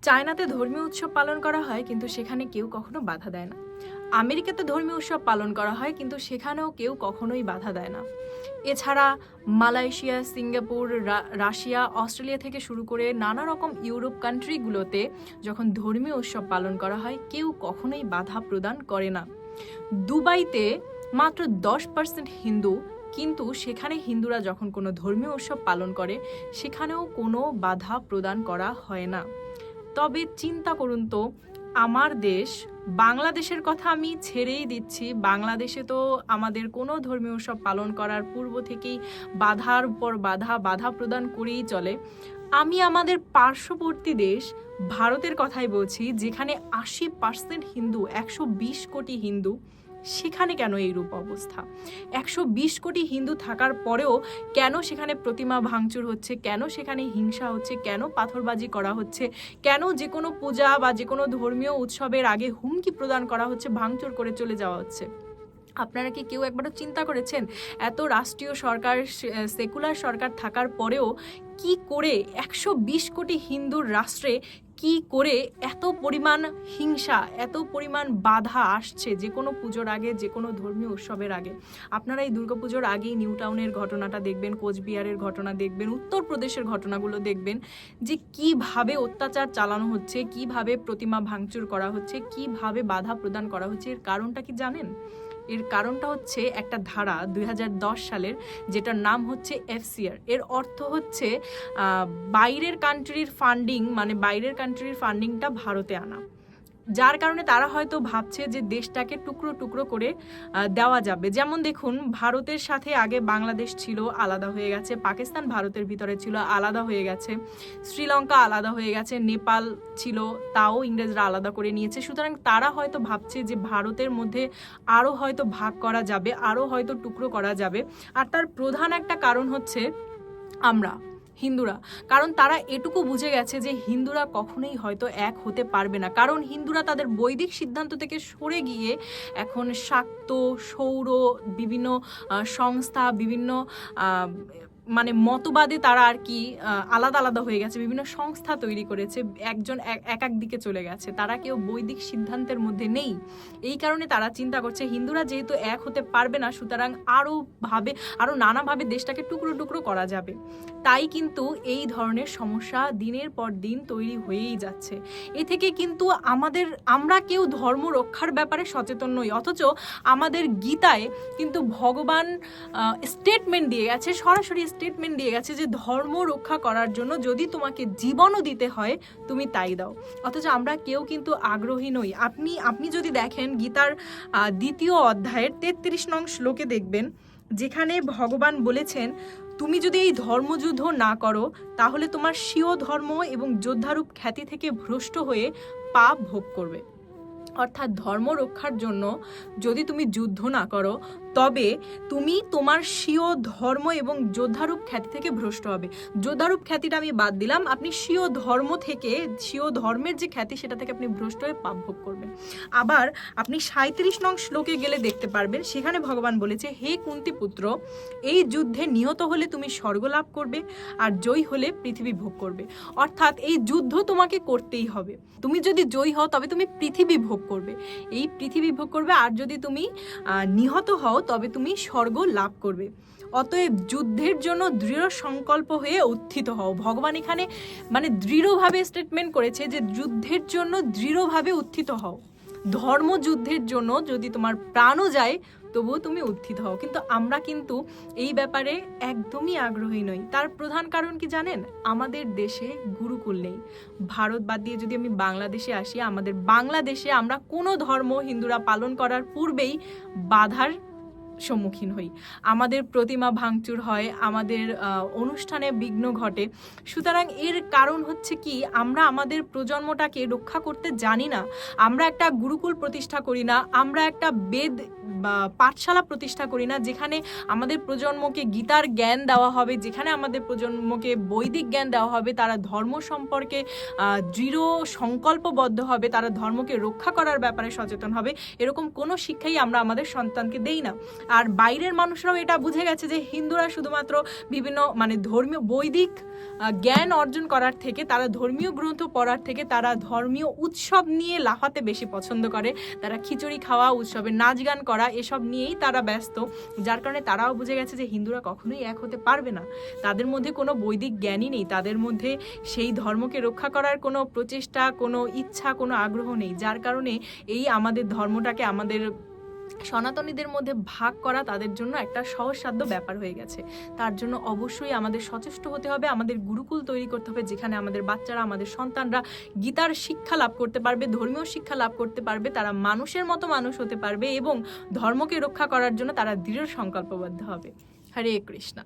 চায়নাতে ধর্মীয় উৎসব পালন করা হয়, কিন্তু সেখানে কেউ কখনো বাধা দেয় না। আমেরিকাতে ধর্মীয় উৎসব পালন করা হয়, কিন্তু সেখানেও কেউ কখনোই বাধা দেয় না। এছাড়া মালয়েশিয়া, সিঙ্গাপুর, রাশিয়া, অস্ট্রেলিয়া থেকে শুরু করে নানা রকম ইউরোপ কান্ট্রিগুলোতে যখন ধর্মীয় উৎসব পালন করা হয়, কেউ কখনোই বাধা প্রদান করে না। দুবাইতে মাত্র 10% হিন্দু, কিন্তু সেখানে হিন্দুরা যখন কোনো ধর্মীয় উৎসব পালন করে, সেখানেও কোনো বাধা প্রদান করা হয় না। তবে চিন্তা করুন তো, আমার দেশ বাংলাদেশের কথা আমি ছেড়েই দিচ্ছি। বাংলাদেশে তো আমাদের কোনো ধর্মীয় উৎসব পালন করার পূর্ব থেকেই বাধার উপর বাধা প্রদান করেই চলে। আমি আমাদের পার্শ্ববর্তী দেশ ভারতের কথাই বলছি, যেখানে 80% হিন্দু, 120 কোটি হিন্দু, সেখানে কেন এইরূপ অবস্থা? 120 কোটি হিন্দু থাকার পরেও কেন সেখানে প্রতিমা ভাঙচুর হচ্ছে, কেন সেখানে হিংসা হচ্ছে, কেন পাথরবাজি করা হচ্ছে, কেন যে কোনো পূজা বা যে কোনো ধর্মীয় উৎসবের আগে হুমকি প্রদান করা হচ্ছে, ভাঙচুর করে চলে যাওয়া হচ্ছে? আপনারা কি কেউ একবারও চিন্তা করেছেন এত রাষ্ট্রীয় সরকার, সেকুলার সরকার থাকার পরেও কি করে 120 কোটি হিন্দুর রাষ্ট্রে কি করে এত পরিমাণ হিংসা, এত পরিমাণ বাধা আসছে যে কোনো পুজোর আগে, যে কোনো ধর্মীয় উৎসবের আগে? আপনারা এই দুর্গাপুজোর আগেই নিউ টাউনের ঘটনাটা দেখবেন, কোচবিহারের ঘটনা দেখবেন, উত্তরপ্রদেশের ঘটনাগুলো দেখবেন, যে কিভাবে অত্যাচার চালানো হচ্ছে, কিভাবে প্রতিমা ভাঙচুর করা হচ্ছে, কিভাবে বাধা প্রদান করা হচ্ছে। এর কারণটা কি জানেন? এর কারণটা হচ্ছে একটা ধারা 2010 সালের, যেটার নাম হচ্ছে FCR। এর অর্থ হচ্ছে বাইরের কান্ট্রির ফান্ডিং, মানে বাইরের কান্ট্রির ফান্ডিংটা ভারতে আনা। যার কারণে তারা হয়তো ভাবছে যে দেশটাকে টুকরো টুকরো করে দেওয়া যাবে। যেমন দেখুন, ভারতের সাথে আগে বাংলাদেশ ছিল, আলাদা হয়ে গেছে। পাকিস্তান ভারতের ভিতরে ছিল, আলাদা হয়ে গেছে। শ্রীলঙ্কা আলাদা হয়ে গেছে। নেপাল ছিল, তাও ইংরেজরা আলাদা করে নিয়েছে। সুতরাং তারা হয়তো ভাবছে যে ভারতের মধ্যে আরও হয়তো ভাগ করা যাবে, আরও হয়তো টুকরো করা যাবে। আর তার প্রধান একটা কারণ হচ্ছে আমরা হিন্দুরা। কারণ তারা এটুকু বুঝে গেছে যে হিন্দুরা কখনোই হয়তো এক হতে পারবে না। কারণ হিন্দুরা তাদের বৈদিক সিদ্ধান্ত থেকে সরে গিয়ে এখন শাক্ত, সৌর, বিভিন্ন সংস্থা, বিভিন্ন মানে মতবাদে তারা আর কি আলাদা আলাদা হয়ে গেছে, বিভিন্ন সংস্থা তৈরি করেছে, একজন এক এক দিকে চলে গেছে। তারা কেউ বৈদিক সিদ্ধান্তের মধ্যে নেই। এই কারণে তারা চিন্তা করছে হিন্দুরা যেহেতু এক হতে পারবে না, সুতরাং আরও নানাভাবে দেশটাকে টুকরো টুকরো করা যাবে। তাই কিন্তু এই ধরনের সমস্যা দিনের পর দিন তৈরি হয়েই যাচ্ছে। এ থেকে কিন্তু আমরা কেউ ধর্ম রক্ষার ব্যাপারে সচেতন নই। অথচ আমাদের গীতায় কিন্তু ভগবান স্টেটমেন্ট দিয়ে গেছে, সরাসরি স্টেটমেন্ট দিয়ে গেছে যে ধর্ম রক্ষা করার জন্য যদি তোমাকে জীবনও দিতে হয়, তুমি তাই দাও। অথচ আমরা কেউ কিন্তু আগ্রহী নই। আপনি যদি দেখেন গীতার 2য় অধ্যায়ের 33 নং শ্লোকে দেখবেন, যেখানে ভগবান বলেছেন, তুমি যদি এই ধর্মযুদ্ধ না করো, তাহলে তোমার স্বীয় ধর্ম এবং যোদ্ধারূপ খ্যাতি থেকে ভ্রষ্ট হয়ে পাপ ভোগ করবে। অর্থাৎ ধর্ম রক্ষার জন্য যদি তুমি যুদ্ধ না করো, তবে তুমি তোমার স্বীয় ধর্ম এবং যোদ্ধারূপ খ্যাতি থেকে ভ্রষ্ট হবে। যোদ্ধারূপ খ্যাতিটা আমি বাদ দিলাম, আপনি স্বীয় ধর্ম থেকে, স্বীয় ধর্মের যে খ্যাতি, সেটা থেকে আপনি ভ্রষ্ট হয়ে পাপ ভোগ করবেন। আবার আপনি 37 নং শ্লোকে গেলে দেখতে পারবেন, সেখানে ভগবান বলেছে, হে কুন্তি পুত্র, এই যুদ্ধে নিহত হলে তুমি স্বর্গ লাভ করবে, আর জয়ী হলে পৃথিবী ভোগ করবে। অর্থাৎ এই যুদ্ধ তোমাকে করতেই হবে। তুমি যদি জয়ী হও, তবে তুমি পৃথিবী ভোগ করবে, এই পৃথিবী ভোগ করবে। আর যদি তুমি নিহত হও, তবে তুমি স্বর্গ লাভ করবে। অতএব যুদ্ধের জন্য দৃঢ় সংকল্প হয়ে উত্থিত হও। ভগবান এখানে মানে দৃঢ়ভাবে স্টেটমেন্ট করেছে যে যুদ্ধের জন্য দৃঢ়ভাবে উত্থিত হও। ধর্মযুদ্ধের জন্য যদি তোমার প্রাণও যায়, তবুও তুমি উত্থিত হও। কিন্তু আমরা কিন্তু এই ব্যাপারে একদমই আগ্রহী নই। তার প্রধান কারণ কি জানেন? আমাদের দেশে গুরুকুল নেই। ভারত বাদ দিয়ে যদি আমি বাংলাদেশে আসি, আমাদের বাংলাদেশে আমরা কোনো ধর্ম হিন্দুরা পালন করার পূর্বেই বাধার সম্মুখীন হই। আমাদের প্রতিমা ভাঙচুর হয়, আমাদের অনুষ্ঠানে বিঘ্ন ঘটে। সুতরাং এর কারণ হচ্ছে কি, আমরা আমাদের প্রজন্মটাকে রক্ষা করতে জানি না। আমরা একটা গুরুকুল প্রতিষ্ঠা করি না, আমরা একটা বেদ পাঠশালা প্রতিষ্ঠা করি না, যেখানে আমাদের প্রজন্মকে গীতার জ্ঞান দেওয়া হবে, যেখানে আমাদের প্রজন্মকে বৈদিক জ্ঞান দেওয়া হবে, তারা ধর্ম সম্পর্কে দৃঢ় সংকল্পবদ্ধ হবে, তারা ধর্মকে রক্ষা করার ব্যাপারে সচেতন হবে। এরকম কোনো শিক্ষাই আমরা আমাদের সন্তানকে দেই না। আর বাইরের মানুষরাও এটা বুঝে গেছে যে হিন্দুরা শুধুমাত্র বিভিন্ন মানে ধর্মীয় বৈদিক জ্ঞান অর্জন করার থেকে, তারা ধর্মীয় গ্রন্থ পড়ার থেকে তারা ধর্মীয় উৎসব নিয়ে লাফাতে বেশি পছন্দ করে। তারা খিচুড়ি খাওয়া, উৎসবে নাচ গান করা, এসব নিয়েই তারা ব্যস্ত। যার কারণে তারাও বুঝে গেছে যে হিন্দুরা কখনোই এক হতে পারবে না। তাদের মধ্যে কোনো বৈদিক জ্ঞানই নেই, তাদের মধ্যে সেই ধর্মকে রক্ষা করার কোনো প্রচেষ্টা, কোনো ইচ্ছা, কোনো আগ্রহ নেই। যার কারণে এই আমাদের ধর্মটাকে, আমাদের সনাতনীদের মধ্যে ভাগ করা তাদের জন্য একটা সহজসাধ্য ব্যাপার হয়ে গেছে। তার জন্য অবশ্যই আমাদের সচেষ্ট হতে হবে, আমাদের গুরুকুল তৈরি করতে হবে, যেখানে আমাদের বাচ্চারা, আমাদের সন্তানরা গীতার শিক্ষা লাভ করতে পারবে, ধর্মীয় শিক্ষা লাভ করতে পারবে, তারা মানুষের মতো মানুষ হতে পারবে এবং ধর্মকে রক্ষা করার জন্য তারা দৃঢ় সংকল্পবদ্ধ হবে। হরে কৃষ্ণ।